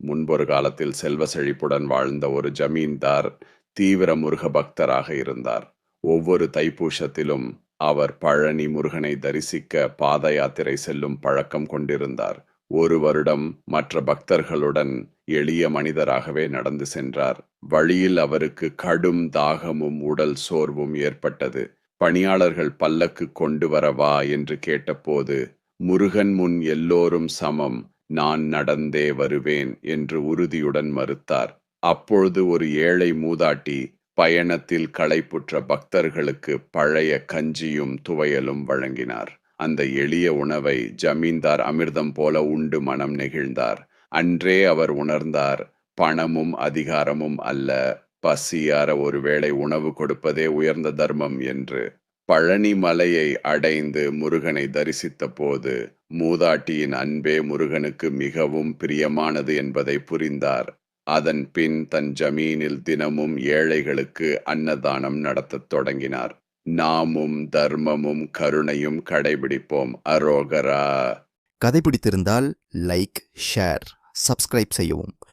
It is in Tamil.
முன்பொரு காலத்தில் செல்வ செழிப்புடன் வாழ்ந்த ஒரு ஜமீன்தார் தீவிர முருக பக்தராக இருந்தார். ஒவ்வொரு தைப்பூசத்திலும் அவர் பழனி முருகனை தரிசிக்க பாத யாத்திரை செல்லும் பழக்கம் கொண்டிருந்தார். ஒரு வருடம் மற்ற பக்தர்களுடன் எளிய மனிதராகவே நடந்து சென்றார். வழியில் அவருக்கு கடும் தாகமும் உடல் சோர்வும் ஏற்பட்டது. பணியாளர்கள் பல்லக்கு கொண்டு வரவா என்று கேட்டபோது, முருகன் முன் எல்லோரும் சமம், நான் நடந்தே வருவேன் என்று உறுதியுடன் மறுத்தார். அப்பொழுது ஒரு ஏழை மூதாட்டி பயணத்தில் களைப்புற்ற பக்தர்களுக்கு பழைய கஞ்சியும் துவையலும் வழங்கினார். அந்த எளிய உணவை ஜமீன்தார் அமிர்தம் போல உண்டு மனம் நெகிழ்ந்தார். அன்றே அவர் உணர்ந்தார், பணமும் அதிகாரமும் அல்ல, பசியார ஒருவேளை உணவு கொடுப்பதே உயர்ந்த தர்மம் என்று. பழனி மலையை அடைந்து முருகனை தரிசித்த போது மூதாட்டியின் அன்பே முருகனுக்கு மிகவும் பிரியமானது என்பதை புரிந்தார். அதன் பின் தன் ஜமீனில் தினமும் ஏழைகளுக்கு அன்னதானம் நடத்தத் தொடங்கினார். நாமும் தர்மமும் கருணையும் கடைபிடிப்போம். அரோகரா. கதை பிடித்திருந்தால் லைக், ஷேர், சப்ஸ்கிரைப் செய்யவும்.